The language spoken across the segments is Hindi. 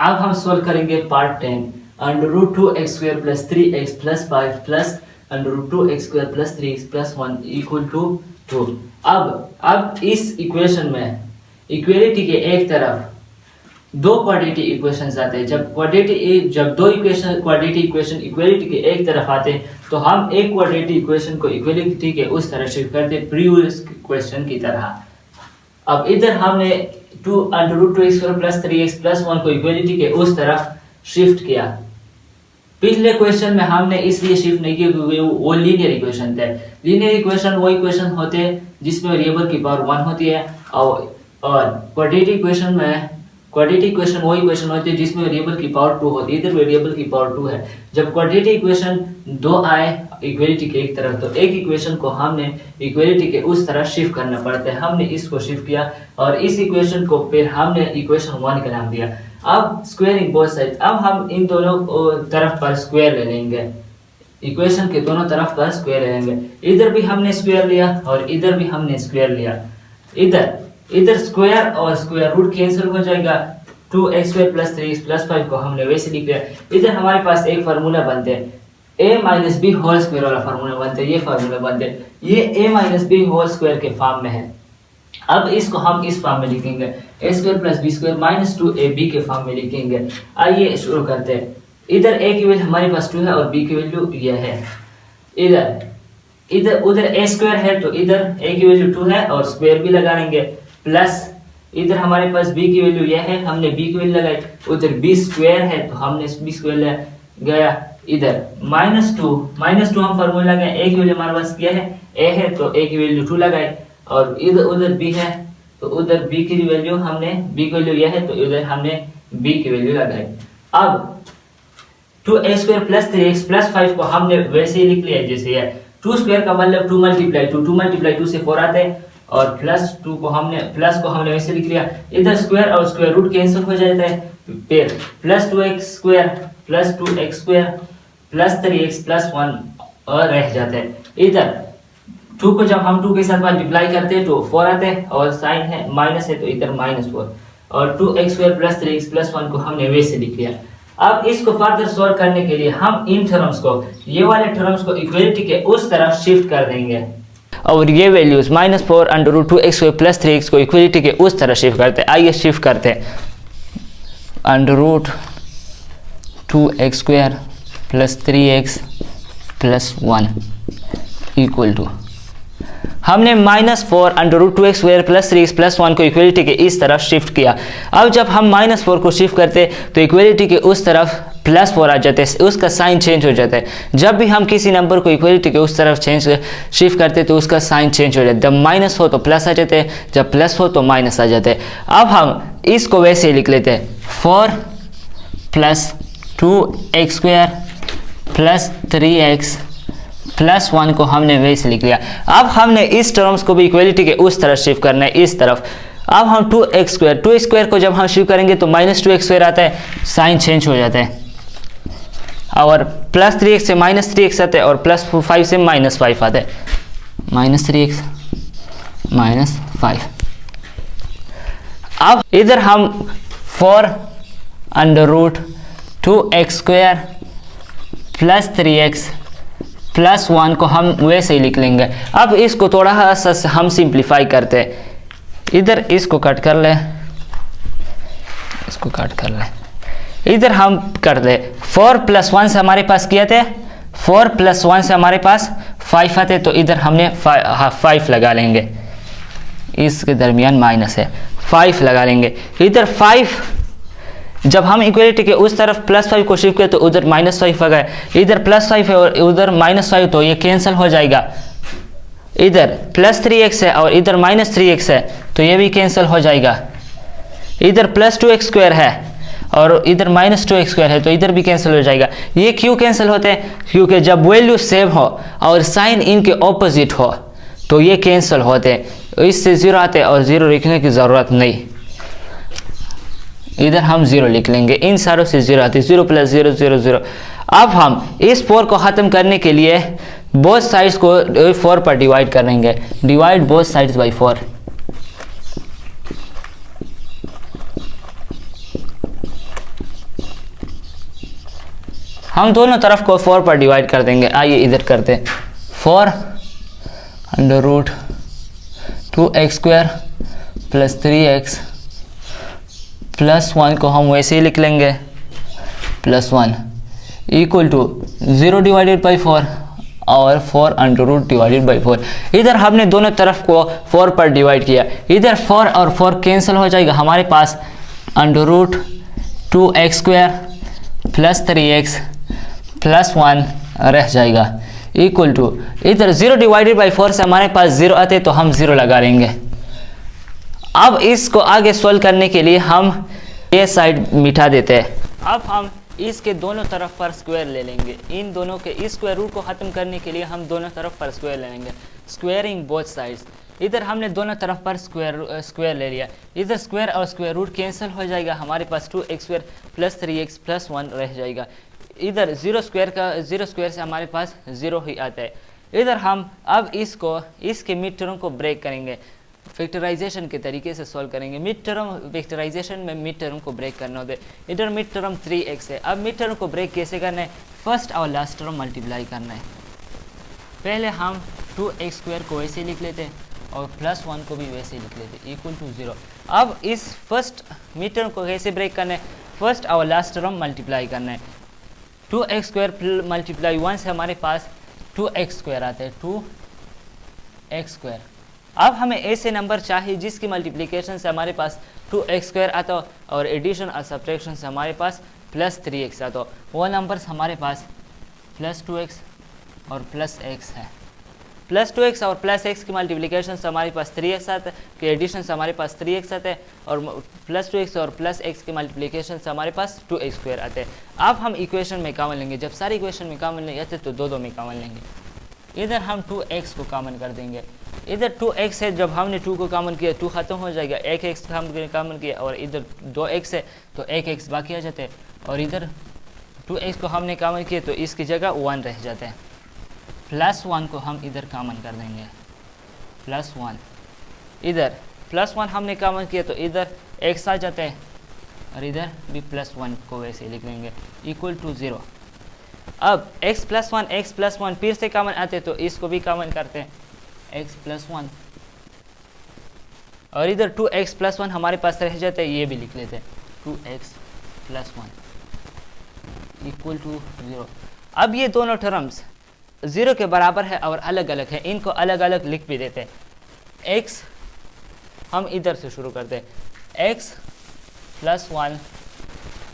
अब हम सोल्व करेंगे part 10। Under root 2x² plus 3x plus 5 plus under root 2x² plus 3x plus 1 equal to 2। अब इस इक्वेशन में इक्वेलिटी के एक तरफ दो क्वाड्रेटिक इक्वेशंस आते हैं। जब दो क्वाड्रेटिक इक्वेशन इक्वेलिटी के एक तरफ आते हैं तो हम एक क्वाड्रेटिक इक्वेशन को इक्वेलिटी के उस तरह शिफ्ट करते हैं प्रीवियस क्वेश्चन की तरह। अब इधर हमने under root 2x² plus 3x plus 1 को इक्वेलिटी के उस तरफ शिफ्ट किया। पिछले क्वेश्चन में हमने इसलिए शिफ्ट नहीं किया क्योंकि वो लीनियर इक्वेशन थे। लीनियर इक्वेशन वो इक्वेशन होते हैं जिसमें वेरिएबल की पावर 1 होती है और क्वाड्रेटिक इक्वेशन वो इक्वेशन होती है जिसमें वेरिएबल की पावर 2 होती है। इधर वेरिएबल की पावर 2 है। जब क्वाड्रेटिक इक्वेशन दो आए इक्वेलिटी के एक तरफ तो एक इक्वेशन को हमने इक्वेलिटी के उस तरफ शिफ्ट करना पड़ता है। हमने इसको शिफ्ट किया और इस इक्वेशन को फिर हमने इक्वेशन 1 का नाम दिया। अब स्क्वायरिंग बोथ साइड, अब हम इन दोनों तरफ पर स्क्वायर ले लेंगे। इक्वेशन के दोनों तरफ पर स्क्वायर ले लेंगे। इधर भी हमने स्क्वायर लिया और इधर भी हमने स्क्वायर लिया। इधर स्क्वायर और स्क्वायर रूट कैंसिल हो जाएगा। 2x² प्लस 3x प्लस 5 को हमने वैसे लिख लिया। इधर हमारे पास एक फार्मूला बनते हैं a minus B whole square वाला फार्मूला बनते हैं। ये फार्मूला बनते हैं, ये a minus B whole square के फॉर्म में है। अब इसको हम इस फॉर्म में लिखेंगे a² plus b² minus 2ab के फॉर्म में लिखेंगे। आइए शुरू करते हैं। इधर a की वैल्यू हमारे पास 2 है और b की वैल्यू यह है। उधर a² है तो इधर a की वैल्यू 2 है और स्क्वायर भी लगा लेंगे प्लस इधर हमारे पास b की वैल्यू यह है, हमने b की वैल्यू लगाई। उधर b² है तो हमने b² लगाया। इधर -2 हम फार्मूला लगाए। a की वैल्यू हमारे पास क्या है, a है तो a की वैल्यू 2 लगाए और उधर b है तो उधर b की वैल्यू हमने b की वैल्यू यह है तो उधर हमने b की वैल्यू लगाई। अब 2x² प्लस 3x प्लस 5 को हमने वैसे ही लिख लिया जैसे है। 2² का मतलब 2 मल्टीप्लाई 2 से 4 आते हैं और प्लस को हमने वैसे लिख लिया। इधर स्क्वायर और स्क्वायर रूट कैंसिल हो जाता है। फिर plus 2x² plus 3x plus 1 और रह जाता है। इधर 2 को जब हम 2 के साथ मल्टीप्लाई करते हैं तो 4 आते हैं और साइन है माइनस है तो इधर -4 और 2x² प्लस 3x प्लस 1 को हमने वैसे लिख लिया। अब इसको फर्दर सॉल्व करने के लिए हम इन थ्योरम्स को, ये वाले थ्योरम्स को इक्वालिटी के उस तरफ शिफ्ट कर देंगे और ये values -4 under root 2x² plus 3x को इक्वालिटी के उस तरह शिफ्ट करते हैं। आइए शिफ्ट करते हैं। Under root 2x² plus 3x plus 1 equal to, हमने -4 under root 2x² plus 3x plus 1 को इक्वालिटी के इस तरफ शिफ्ट किया। अब जब हम -4 को शिफ्ट करते तो इक्वालिटी के उस तरफ +4 आ जाते हैं, उसका साइन चेंज हो जाता है। जब भी हम किसी नंबर को इक्वालिटी के उस तरफ शिफ्ट करते तो उसका साइन चेंज हो जाता है। जब माइनस हो तो प्लस आ जाते हैं, जब प्लस हो तो माइनस आ जाते हैं। अब हम इसको वैसे ही लिख लेते हैं 4 plus 2x² plus 3x plus 1 को हमने वैसे लिख लिया। अब हमने इस टर्म्स को भी इक्वालिटी के उस तरफ शिफ्ट करना है, इस तरफ। अब हम 2x² को जब हम शिफ्ट करेंगे तो -2x² आता है, साइन चेंज हो जाता है और प्लस 3x से -3x आता है और प्लस 5 से -5 आता है। -3x -5। अब इधर हम 4 under root 2x² plus 3x plus 1 को हम वैसे ही लिख लेंगे। अब इसको थोड़ा सा हम सिंप्लीफाई करते हैं। इधर इसको कट कर ले, इसको कट कर ले। इधर हम कर ले 4 + 1 से हमारे पास किया थे, 4 + 1 से हमारे पास 5 आते तो इधर हमने 5 लगा लेंगे। इसके दरमियान माइनस है, 5 लगा लेंगे। इधर 5 जब हम इक्वलिटी के उस तरफ +5 को शिफ्ट किया तो उधर -5 आ गया। इधर +5 है और उधर -5 तो ये कैंसिल हो जाएगा। इधर +3x है और इधर -3x है तो ये भी कैंसिल हो जाएगा। इधर +2x² है और इधर -2x² है तो इधर भी कैंसिल हो जाएगा। ये क्यों कैंसिल होते हैं? क्योंकि जब वैल्यू सेम हो और साइन इनके ऑपोजिट हो तो ये कैंसिल होते हैं। इससे 0 आते हैं और 0 लिखने की ज़रूरत नहीं, इधर हम 0 लिख लेंगे। इन सारों से 0 आते हैं, 0 + 0 0 0। अब हम इस 4 को ख़त्म करने के लिए बोथ साइड्स को 4 पर डिवाइड करेंगे। Divide both sides by 4। हम दोनों तरफ को 4 पर डिवाइड कर देंगे। आइए इधर करते हैं। 4 under root 2x² plus 3x plus 1 को हम वैसे ही लिख लेंगे plus 1 equal to 0 divided by 4 और 4 अंडर रूट डिवाइडेड बाई 4। इधर हमने दोनों तरफ को 4 पर डिवाइड किया, इधर 4 और 4 कैंसिल हो जाएगा, हमारे पास under root 2x² plus 3x plus 1 रह जाएगा इक्वल टू, इधर 0 डिवाइडेड बाई 4 से हमारे पास 0 आते तो हम 0 लगा देंगे। अब इसको आगे सॉल्व करने के लिए हम ये साइड मिटा देते हैं। अब हम इसके दोनों तरफ पर स्क्वायर ले लेंगे। इन दोनों के इस स्क्वायर रूट को ख़त्म करने के लिए हम दोनों तरफ पर स्क्वायर ले लेंगे, स्क्वायरिंग बोथ साइड्स। इधर हमने दोनों तरफ पर स्क्वायर ले लिया, इधर स्क्वायर और स्क्वायर रूट कैंसिल हो जाएगा, हमारे पास 2x² प्लस 3x प्लस 1 रह जाएगा। इधर 0 स्क्वायर से हमारे पास 0 ही आता है। इधर हम अब इसके मिड टर्म को ब्रेक करेंगे, फैक्टराइजेशन के तरीके से सॉल्व करेंगे। मिड टर्म फैक्टराइजेशन में मिड टर्म को ब्रेक करना होता है। इधर मिड टर्म 3x है। अब मिड टर्म को ब्रेक कैसे करना है, फर्स्ट और लास्ट टर्म मल्टीप्लाई करना है। पहले हम 2x² को वैसे लिख लेते हैं और प्लस 1 को भी वैसे लिख लेते इक्वल टू 0। अब इस फर्स्ट मिड टर्म को कैसे ब्रेक करना है, फर्स्ट और लास्ट टर्म मल्टीप्लाई करना है। 2x² मल्टीप्लाई 1 से हमारे पास 2x² आता है, 2x²। अब हमें ऐसे नंबर चाहिए जिसकी मल्टीप्लिकेशन से हमारे पास 2x² आता हो और एडिशन और सब्ट्रैक्शन से हमारे पास प्लस 3x आता हो। वो नंबर्स हमारे पास प्लस 2x और प्लस x है। प्लस 2x और प्लस x की मल्टीप्लिकेशन से हमारे पास 3x आता है, कि एडिशन से हमारे पास 3x आता है, और प्लस 2x और प्लस x की मल्टीप्लिकेशन से हमारे पास 2x² आते हैं। अब हम इक्वेशन में कॉमन लेंगे, जब सारी इक्वेशन में कॉमन नहीं आते तो दो में कॉमन लेंगे। इधर हम 2x को कॉमन कर देंगे, इधर 2x है, जब हमने 2 को कॉमन किया 2 खत्म हो जाएगा, 1x हमने कॉमन किया और इधर 2x है तो 1x बाकी आ जाते हैं, और इधर 2x को हमने कॉमन किया तो इसकी जगह 1 रह जाते हैं। प्लस 1 को हम इधर कॉमन कर देंगे, प्लस 1, इधर प्लस 1 हमने कॉमन किया तो इधर x आ जाते हैं और इधर भी प्लस 1 को वैसे लिख देंगे इक्वल टू 0। अब x प्लस 1 फिर से कॉमन आते तो इसको भी कॉमन करते हैं, x प्लस 1, और इधर 2x प्लस 1 हमारे पास रह जाते हैं, ये भी लिख लेते हैं 2x प्लस 1 इक्वल टू 0। अब ये दोनों टर्म्स 0 के बराबर है और अलग अलग है, इनको अलग अलग लिख भी देते हैं। x हम इधर से शुरू करते हैं, x प्लस 1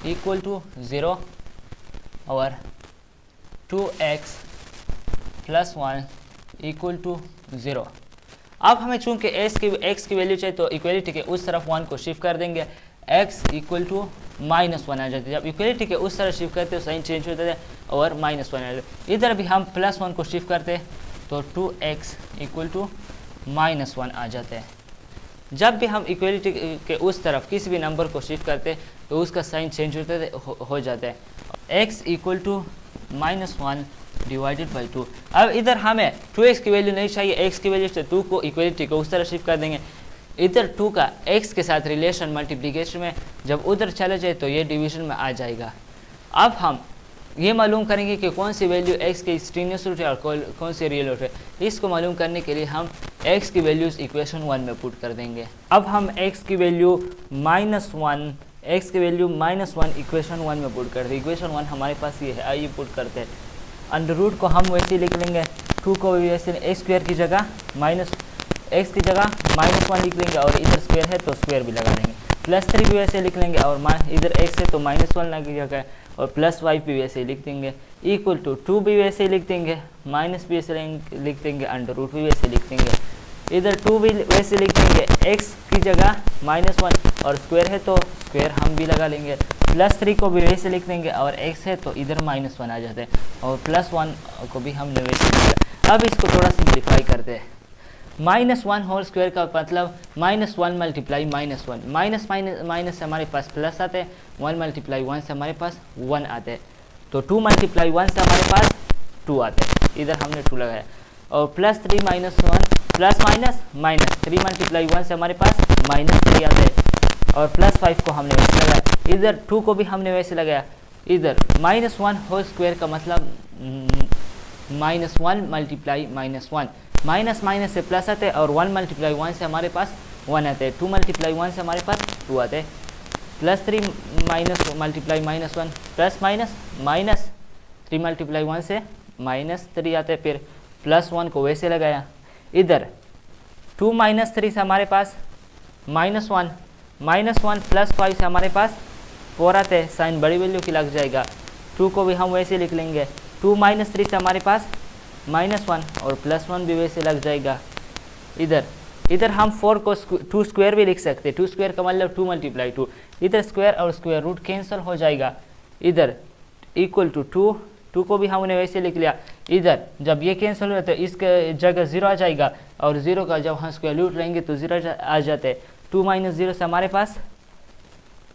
इक्वल टू 0 और 2x प्लस 1 इक्वल टू 0। अब हमें चूंकि x की वैल्यू चाहिए तो इक्वलिटी के उस तरफ 1 को शिफ्ट कर देंगे, x इक्वल टू -1 आ जाती है। जब इक्वलिटी के उस तरफ शिफ्ट करते हैं साइन चेंज हो जाता है और -1 आ जाता है। इधर भी हम प्लस 1 को शिफ्ट करते हैं तो 2x इक्वल टू -1 आ जाते हैं। जब भी हम इक्वलिटी के उस तरफ किसी भी नंबर को शिफ्ट करते हैं तो उसका साइन चेंज हो जाता है। x equal to -1 divided by 2। अब इधर हमें 2x की वैल्यू नहीं चाहिए, x की वैल्यू से 2 को इक्वलिटी को उस तरह शिफ्ट कर देंगे। इधर 2 का x के साथ रिलेशन मल्टीप्लिकेशन में जब उधर चला जाए तो ये डिवीजन में आ जाएगा। अब हम ये मालूम करेंगे कि कौन सी वैल्यू x के एक्सट्रीनियस रूट है और कौन सी रियल रूट है। इसको मालूम करने के लिए हम x की वैल्यूज इक्वेशन 1 में पुट कर देंगे। अब हम x की वैल्यू -1 इक्वेशन 1 में पुट कर दें। इक्वेशन 1 हमारे पास ये है, आइए पुट करते हैं। अंडर रूट को हम वैसे ही लिख लेंगे, 2 को भी वैसे x² की जगह x की जगह -1 लिख लेंगे और इधर स्क्वायर है तो स्क्वायर भी लगा देंगे। +3 भी वैसे लिख लेंगे और इधर x है तो -1 लगेगा और +5 भी वैसे ही लिख देंगे इक्वल टू 2 भी वैसे ही लिख देंगे, माइनस भी वैसे लिख देंगे, अंडर रूट भी वैसे लिख देंगे। इधर 2 भी वैसे लिख देंगे, x की जगह -1 और स्क्वायर है तो स्क्वायर हम भी लगा लेंगे। +3 को भी वैसे लिख देंगे और x है तो इधर -1 आ जाते हैं और +1 को भी हमने वैसे लिखा। अब इसको थोड़ा सिंप्लीफाई करते हैं। -1 होल स्क्वायर का मतलब -1 मल्टीप्लाई -1, माइनस माइनस से हमारे पास प्लस आते हैं, 1 मल्टीप्लाई 1 से हमारे पास 1 आते हैं, तो 2 मल्टीप्लाई 1 से हमारे पास 2 आते हैं, इधर हमने 2 लगाया। और +3 -1 प्लस माइनस 3 मल्टीप्लाई 1 से हमारे पास -3 आते हैं और +5 को हमने वैसे लगाया, इधर 2 को भी हमने वैसे लगाया, इधर -1 होल स्क्वायर का मतलब -1 मल्टीप्लाई -1, माइनस माइनस से प्लस आते हैं और 1 मल्टीप्लाई 1 से हमारे पास 1 आते हैं, 2 मल्टीप्लाई 1 से हमारे पास 2 आते हैं, +3 minus multiply -1 plus minus 3 multiply 1 से -3 आते हैं, फिर +1 को वैसे लगाया। इधर 2 - 3 से हमारे पास -1 +5 से हमारे पास 4 आते हैं, साइन बड़ी वैल्यू की लग जाएगा। 2 को भी हम वैसे लिख लेंगे, 2 - 3 से हमारे पास -1 और +1 भी वैसे लग जाएगा। इधर हम 4 को 2 स्क्वायर भी लिख सकते हैं, 2 स्क्वायर का मतलब 2 मल्टीप्लाई 2, इधर स्क्वायर और स्क्वायर रूट कैंसिल हो जाएगा। इधर इक्वल टू 2 को भी हमने वैसे लिख लिया। इधर जब ये कैंसिल हो तो इसके जगह 0 आ जाएगा और 0 का जब हम स्क्वायर रूट लेंगे तो 0 आ जाते हैं। 2 - 0 से हमारे पास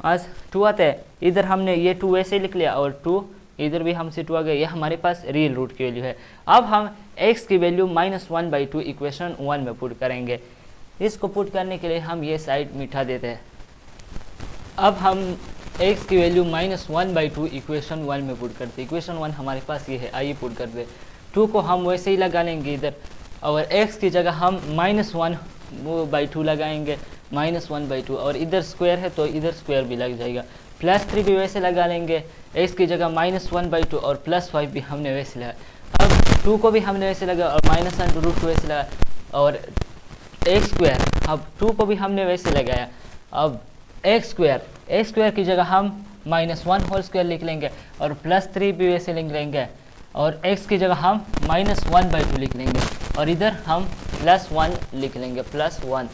आज 2 आते हैं। इधर हमने ये 2 वैसे लिख लिया और 2 इधर भी हमसे 2 आ गया, ये हमारे पास रियल रूट की वैल्यू है। अब हम x की वैल्यू -1/2 इक्वेशन 1 में पुट करेंगे। इसको पुट करने के लिए हम ये साइड मिटा देते हैं। अब हम x की वैल्यू -1/2 इक्वेशन 1 में पुट करते हैं। इक्वेशन 1 हमारे पास ये है, आइए पुट कर दे। 2 को हम वैसे ही लगा लेंगे इधर, और x की जगह हम -1/2 लगाएंगे, -1/2, और इधर स्क्वायर है तो इधर स्क्वायर भी लग जाएगा। +3 भी वैसे लगा लेंगे, x की जगह -1/2 और +5 भी हमने वैसे लगा। अब 2 को भी हमने वैसे लगा और -√2 वैसे लगा, और x स्क्वायर, अब 2 को भी हमने वैसे लगाया। अब x स्क्वायर की जगह हम -1 होल स्क्वायर लिख लेंगे और +3 भी वैसे लिख लेंगे, और x की जगह हम -1/2 लिख लेंगे और इधर हम +1 लिख लेंगे, +1,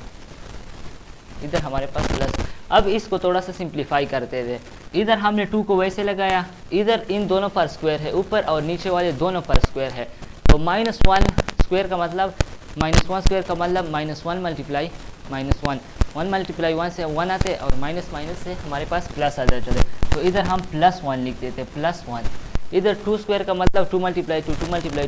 इधर हमारे पास प्लस। अब इसको थोड़ा सा सिंप्लीफाई करते थे। इधर हमने 2 को वैसे लगाया, इधर इन दोनों पर स्क्वायर है, ऊपर और नीचे वाले दोनों पर स्क्वायर है, तो -1 स्क्वायर का मतलब -1 मल्टीप्लाई -1, 1 मल्टीप्लाई 1 से 1 आते और माइनस से हमारे पास प्लस आ जाते थे, तो इधर हम +1 लिख देते, +1। इधर 2 स्क्वायर का मतलब 2 मल्टीप्लाई 2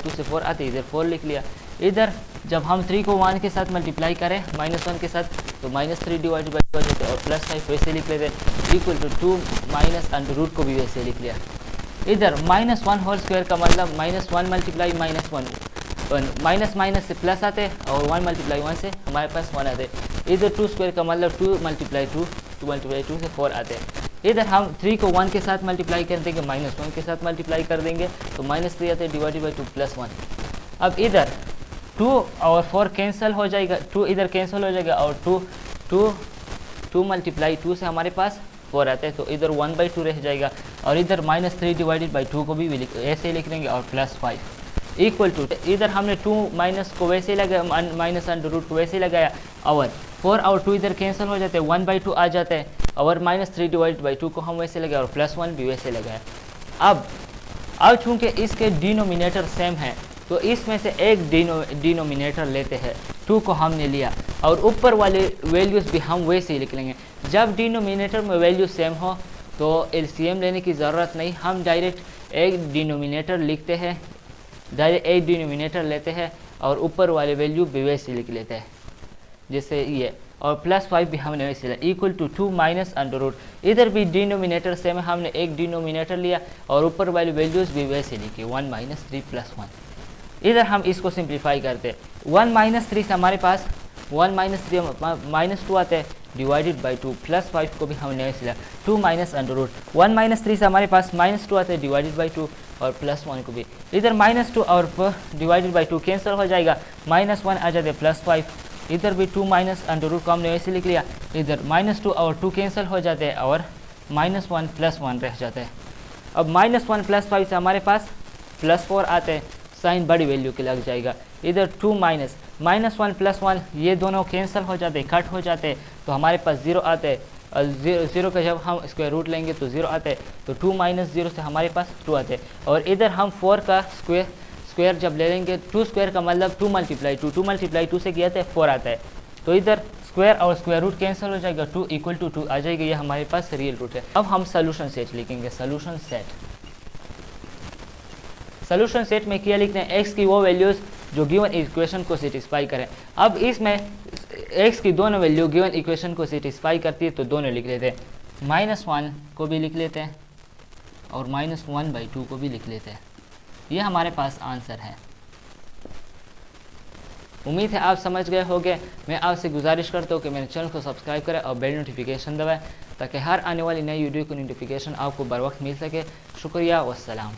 से 4 आते, इधर 4 लिख लिया। इधर जब हम 3 को 1 के साथ मल्टीप्लाई करें -1 के साथ तो -3 डिवाइडेड बाई 2 आ जाते और +5 वैसे लिख लेते, इक्वल टू 2 -√, को भी वैसे लिख लिया। इधर -1 होल स्क्वायर का मतलब -1 मल्टीप्लाई -1 से प्लस आते और 1 मल्टीप्लाई 1 से हमारे पास 1 आते। इधर 2 स्क्वायर का मतलब 2 मल्टीप्लाई 2 से 4 आते हैं। इधर हम 3 को 1 के साथ मल्टीप्लाई कर देंगे, -1 के साथ मल्टीप्लाई कर देंगे तो -3 आते डिवाइडेड बाई 2 +1। अब इधर 2 और 4 कैंसिल हो जाएगा, 2 इधर कैंसिल हो जाएगा और 2 मल्टीप्लाई 2 से हमारे पास 4 आते हैं, तो इधर 1/2 रह जाएगा, और इधर -3 डिवाइडेड बाई 2 को भी ऐसे लिख देंगे और +5 इक्वल टू, इधर हमने 2 माइनस को वैसे लगाया, -√, को वैसे लगाया, और 4 और 2 इधर कैंसिल हो जाते हैं, 1/2 आ जाते हैं, और -3 डिवाइडेड बाई 2 को हम वैसे लगाया और +1 भी वैसे लगाया। अब चूंकि इसके डिनोमिनेटर सेम है तो इसमें से एक डिनोमिनेटर लेते हैं, 2 को हमने लिया, और ऊपर वाले वैल्यूज़ भी हम वैसे ही लिख लेंगे। जब डिनोमिनेटर में वैल्यू सेम हो तो एलसीएम लेने की ज़रूरत नहीं, हम डायरेक्ट एक डिनोमिनेटर लिखते हैं, डायरेक्ट एक डिनोमिनेटर लेते हैं और ऊपर वाले वैल्यू भी वैसे लिख लेते हैं, जैसे ये, और +5 भी हमने वैसे लिया, इक्वल टू 2 -√। इधर भी डिनोमिनेटर सेम है, हमने एक डिनोमिनेटर लिया और ऊपर वाले वैल्यूज़ भी वैसे लिखे, 1 - 3 +1। इधर हम इसको सिंप्लीफाई करते हैं, 1 - 3 से हमारे पास 1 - 3 -2 आते हैं डिवाइडेड बाई 2, +5 को भी हमने वैसे लिया, 2 -√। 1 - 3 से हमारे पास -2 आते हैं डिवाइडेड बाई 2 और +1 को भी, इधर -2 और डिवाइडेड बाई 2 कैंसिल हो जाएगा, -1 आ जाते +5, इधर भी 2 -√, को हमने वैसे लिख लिया, इधर -2 और 2 कैंसिल हो जाते हैं और -1 +1 रह जाते हैं। अब -1 +5 से हमारे पास +4 आते हैं, साइन बड़ी वैल्यू के लग जाएगा, इधर 2 -1 +1 ये दोनों कैंसिल हो जाते, कट हो जाते, तो हमारे पास 0 आते हैं, और 0 का जब हम स्क्वायर रूट लेंगे तो 0 आते हैं, तो 2 - 0 से हमारे पास 2 आते हैं, और इधर हम 4 का स्क्वायर जब ले लेंगे, 2 स्क्वायर का मतलब 2 मल्टीप्लाई 2 से किया था 4 आता है, तो इधर स्क्वायर और स्क्वायर रूट कैंसिल हो जाएगा, 2 = 2 आ जाएगा, ये हमारे पास रियल रूट है। अब हम सोल्यूशन सेट लिखेंगे, सोल्यूशन सेट में क्या लिखते हैं, x की वो वैल्यूज़ जो गिवन इक्वेशन को सेटिस्फाई करें। अब इसमें x की दोनों वैल्यू गिवन इक्वेशन को सेटिस्फाई करती है, तो दोनों लिख लेते हैं, -1 को भी लिख लेते हैं और -1/2 को भी लिख लेते हैं। ये हमारे पास आंसर है। उम्मीद है आप समझ गए होंगे। मैं आपसे गुजारिश करता हूँ कि मेरे चैनल को सब्सक्राइब करें और बेल नोटिफिकेशन दबाएं ताकि हर आने वाली नई वीडियो की नोटिफिकेशन आपको बर वक्त मिल सके। शुक्रिया, वस्सलाम।